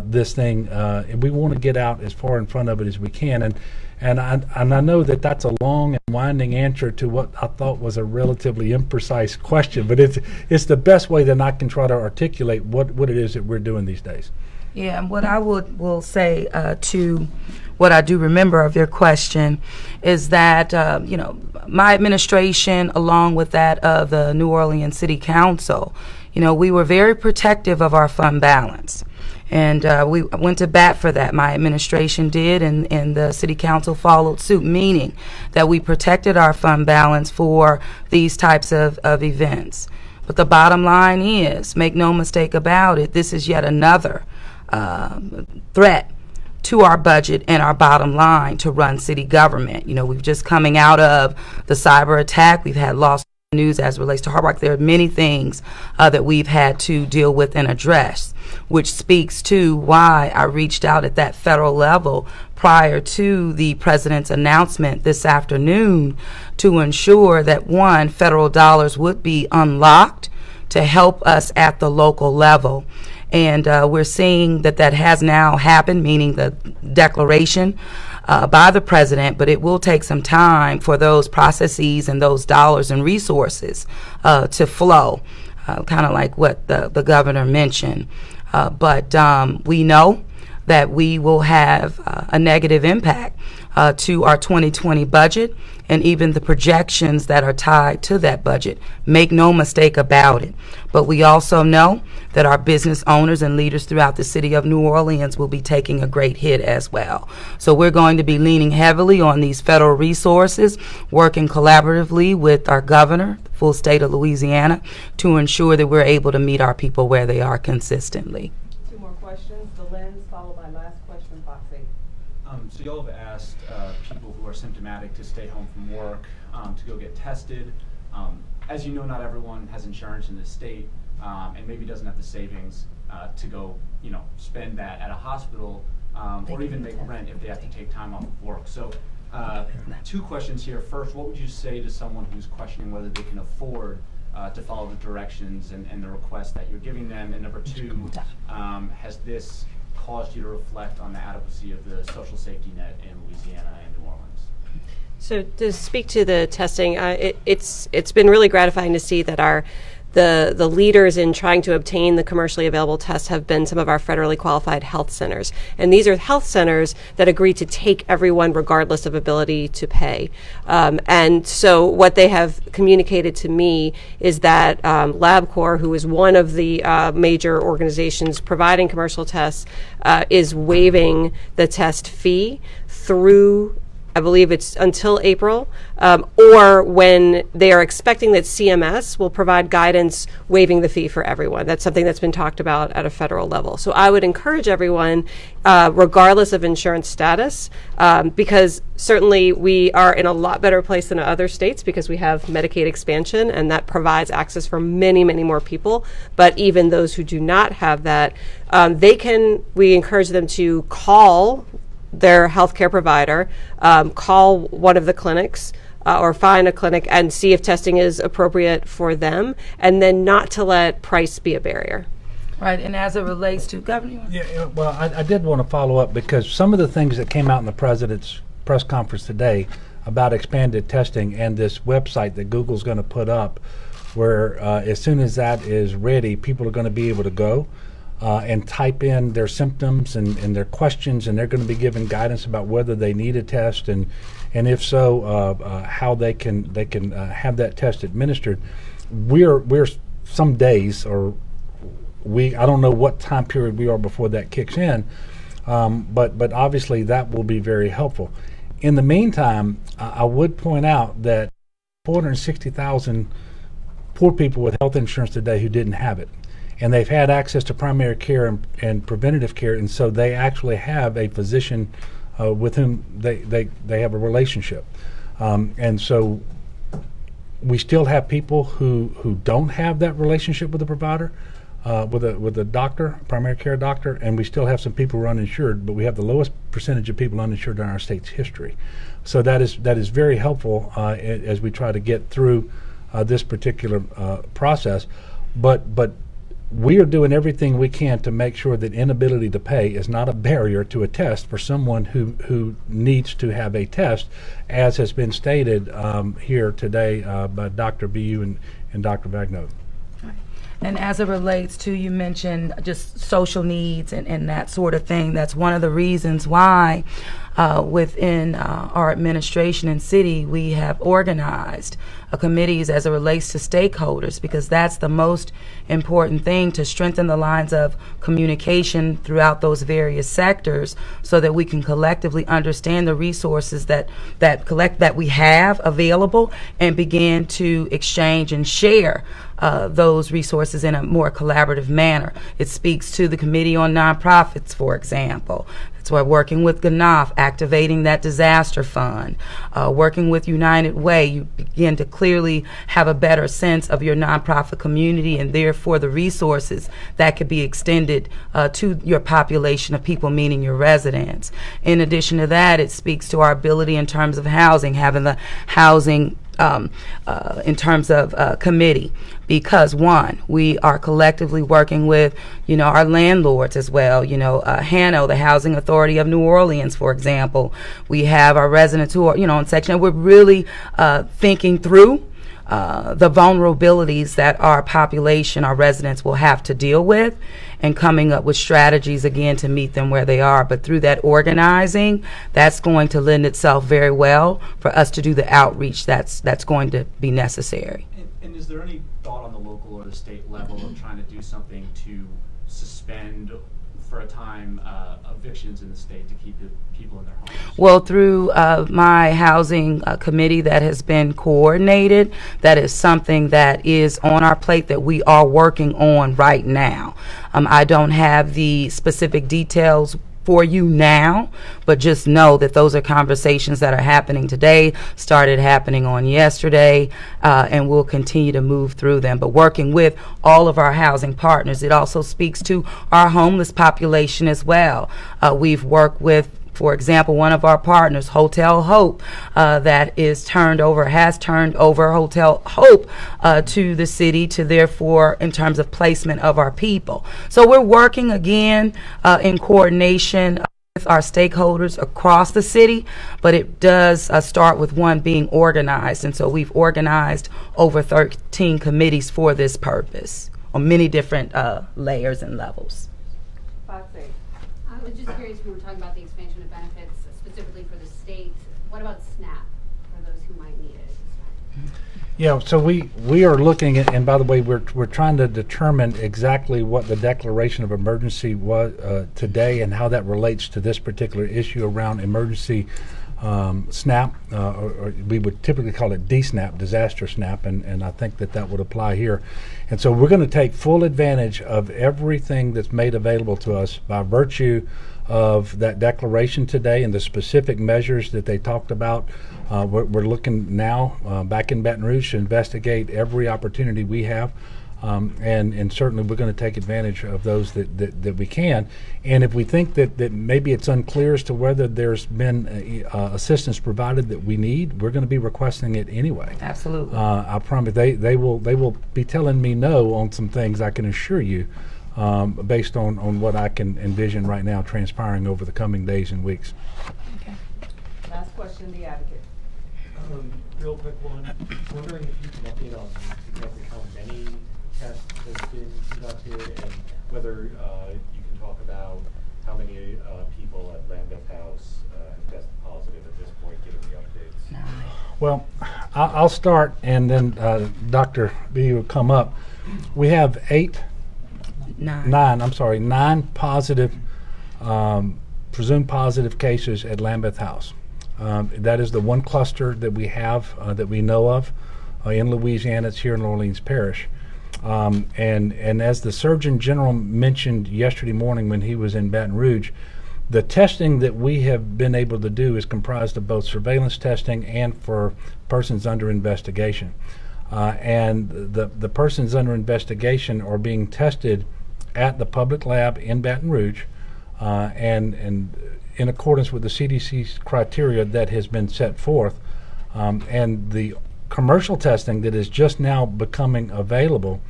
this thing, and we want to get out as far in front of it as we can. And I know that that's a long and winding answer to what I thought was a relatively imprecise question, but it's the best way that I can try to articulate what it is that we're doing these days. Yeah, and what I will say to what I do remember of your question is that my administration, along with that of the New Orleans City Council, we were very protective of our fund balance. And we went to bat for that. My administration did, and the City Council followed suit, meaning that we protected our fund balance for these types of events. But the bottom line is, make no mistake about it, this is yet another threat to our budget and our bottom line to run city government. We've just coming out of the cyber attack. We've had lost news as it relates to Hard Rock. There are many things that we've had to deal with and address, which speaks to why I reached out at that federal level prior to the president's announcement this afternoon to ensure that, one, federal dollars would be unlocked to help us at the local level. And we're seeing that has now happened, meaning the declaration by the president, but it will take some time for those processes and those dollars and resources to flow, kind of like what the governor mentioned. But we know that we will have a negative impact to our 2020 budget and even the projections that are tied to that budget. Make no mistake about it. But we also know that our business owners and leaders throughout the city of New Orleans will be taking a great hit as well. So we're going to be leaning heavily on these federal resources, working collaboratively with our governor, the full state of Louisiana, to ensure that we're able to meet our people where they are consistently. 2 more questions. The lens, followed by last question, box 8. So y'all have asked people who are symptomatic to stay home from work, to go get tested. As you know, not everyone has insurance in this state, and maybe doesn't have the savings to go, spend that at a hospital, or even make rent if they have to take time off of work. So 2 questions here. First, what would you say to someone who's questioning whether they can afford to follow the directions and the requests that you're giving them? And number 2, has this caused you to reflect on the adequacy of the social safety net in Louisiana and New Orleans? So to speak to the testing, it's been really gratifying to see that the leaders in trying to obtain the commercially available tests have been some of our federally qualified health centers. And these are health centers that agree to take everyone regardless of ability to pay. And so what they have communicated to me is that LabCorp, who is one of the major organizations providing commercial tests, is waiving the test fee through, I believe it's until April, or when they are expecting that CMS will provide guidance waiving the fee for everyone. That's something that's been talked about at a federal level. So I would encourage everyone, regardless of insurance status, because certainly we are in a lot better place than other states because we have Medicaid expansion, and that provides access for many, many more people. But even those who do not have that, we encourage them to call their healthcare provider, call one of the clinics, or find a clinic and see if testing is appropriate for them, and then not to let price be a barrier. Right, and as it relates to Governor? Yeah, well, I did want to follow up because some of the things that came out in the president's press conference today about expanded testing and this website that Google's going to put up, where as soon as that is ready, people are going to be able to go and type in their symptoms and their questions, and they're going to be given guidance about whether they need a test, and if so, how they can have that test administered. We're some days, or I don't know what time period we are before that kicks in, but obviously that will be very helpful. In the meantime, I would point out that 460,000 poor people with health insurance today who didn't have it. And they've had access to primary care and preventative care, and so they actually have a physician with whom they have a relationship. And so we still have people who don't have that relationship with a provider, with a doctor, primary care doctor, and we still have some people who are uninsured, but we have the lowest percentage of people uninsured in our state's history. So that is very helpful as we try to get through this particular process. But we are doing everything we can to make sure that inability to pay is not a barrier to a test for someone who needs to have a test, as has been stated here today by Dr. Bu and Dr. Vagno. And as it relates to, you mentioned just social needs and that sort of thing, that's one of the reasons why within our administration and city we have organized committees as it relates to stakeholders, because that's the most important thing, to strengthen the lines of communication throughout those various sectors so that we can collectively understand the resources that we have available and begin to exchange and share those resources in a more collaborative manner. It speaks to the Committee on Nonprofits, for example. That's why working with Conf, activating that disaster fund, working with United Way, you begin to clearly have a better sense of your nonprofit community and therefore the resources that could be extended to your population of people, meaning your residents. In addition to that, it speaks to our ability in terms of housing, having the housing in terms of committee, because one, we are collectively working with, our landlords as well. HANO, the Housing Authority of New Orleans, for example. We have our residents who are, in section. We're really thinking through the vulnerabilities that our population, our residents, will have to deal with, and coming up with strategies again to meet them where they are. But through that organizing, that's going to lend itself very well for us to do the outreach that's going to be necessary. And is there any thought on the local or the state level of trying to do something to suspend for a time evictions in the state to keep people in their homes? Well, through my housing committee that has been coordinated, that is something that is on our plate that we are working on right now. I don't have the specific details for you now, but just know that those are conversations that are happening today, started happening on yesterday, and we'll continue to move through them. But working with all of our housing partners, it also speaks to our homeless population as well. We've worked with, for example, one of our partners, Hotel Hope, that has turned over Hotel Hope to the city to therefore in terms of placement of our people. So we're working again in coordination with our stakeholders across the city, but it does start with one being organized, and so we've organized over 13 committees for this purpose on many different layers and levels. I was just curious, we were talking about the expansion of benefits specifically for the state. What about SNAP for those who might need it? Yeah, so we are looking at, and by the way, we're trying to determine exactly what the declaration of emergency was today and how that relates to this particular issue around emergency SNAP, or we would typically call it DSNAP, disaster SNAP, and I think that would apply here. And so we're going to take full advantage of everything that's made available to us by virtue of that declaration today and the specific measures that they talked about. We're looking now back in Baton Rouge to investigate every opportunity we have. And certainly we're going to take advantage of those that we can. And if we think that maybe it's unclear as to whether there's been assistance provided that we need, we're going to be requesting it anyway. Absolutely. I promise they will be telling me no on some things, I can assure you, based on what I can envision right now transpiring over the coming days and weeks. Okay. Last question, the advocate. Real quick one. Wondering if you can update on exactly how many tests has been conducted and whether you can talk about how many people at Lambeth House have tested positive at this point, given the updates. Well, I'll start, and then Dr. B will come up. We have nine positive, presumed positive cases at Lambeth House. That is the one cluster that we have that we know of in Louisiana. It's here in Orleans Parish. And as the Surgeon General mentioned yesterday morning when he was in Baton Rouge, the testing that we have been able to do is comprised of both surveillance testing and for persons under investigation. And the persons under investigation are being tested at the public lab in Baton Rouge, and in accordance with the CDC's criteria that has been set forth. And the commercial testing that is just now becoming available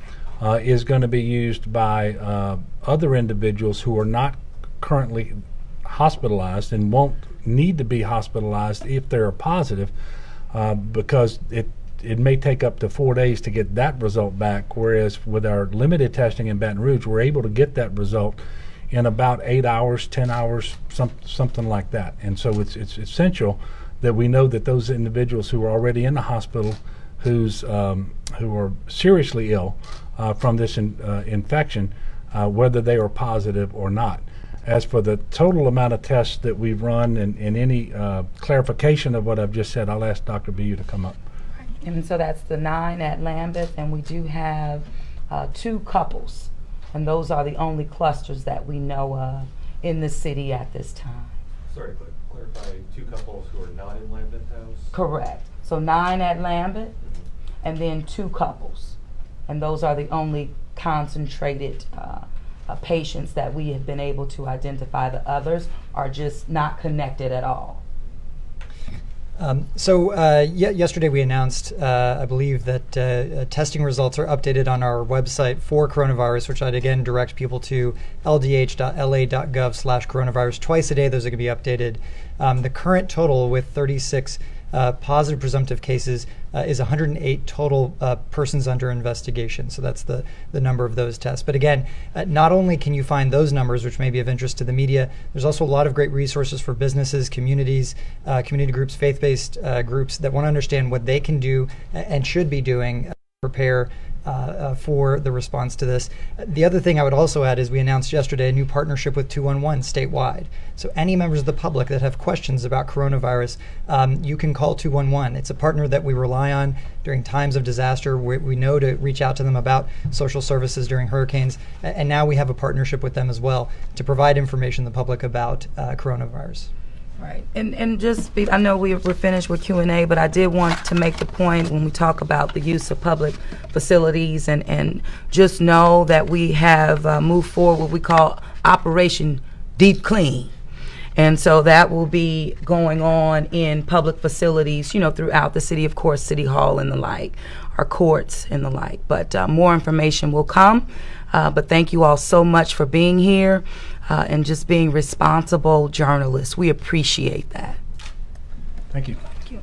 is going to be used by other individuals who are not currently hospitalized and won't need to be hospitalized if they're positive, because it may take up to 4 days to get that result back, whereas with our limited testing in Baton Rouge, we're able to get that result in about 8 hours, 10 hours, something like that. And so it's essential that we know that those individuals who are already in the hospital, who are seriously ill from this infection, whether they are positive or not. As for the total amount of tests that we've run and any clarification of what I've just said, I'll ask Dr. Bu to come up. And so that's the 9 at Lambeth, and we do have 2 couples, and those are the only clusters that we know of in the city at this time. Sorry, clarify, 2 couples who are not in Lambeth House? Correct. So 9 at Lambeth, and then 2 couples, and those are the only concentrated patients that we have been able to identify. The others are just not connected at all. Yesterday we announced, I believe, that testing results are updated on our website for coronavirus, which I'd again direct people to ldh.la.gov/coronavirus. Twice a day those are going to be updated. The current total with 36 positive presumptive cases is 108 total persons under investigation. So that's the number of those tests. But again, not only can you find those numbers, which may be of interest to the media, there's also a lot of great resources for businesses, communities, community groups, faith-based groups that want to understand what they can do and should be doing to prepare for the response to this. The other thing I would also add is we announced yesterday a new partnership with 211 statewide. So any members of the public that have questions about coronavirus, you can call 211. It's a partner that we rely on during times of disaster. We know to reach out to them about social services during hurricanes, and now we have a partnership with them as well to provide information to the public about coronavirus. Right, and just I know we're finished with Q&A, but I did want to make the point when we talk about the use of public facilities, and just know that we have moved forward what we call Operation Deep Clean. And so that will be going on in public facilities, throughout the city, of course, City Hall and the like, our courts and the like. But more information will come. But thank you all so much for being here and just being responsible journalists. We appreciate that. Thank you. Thank you.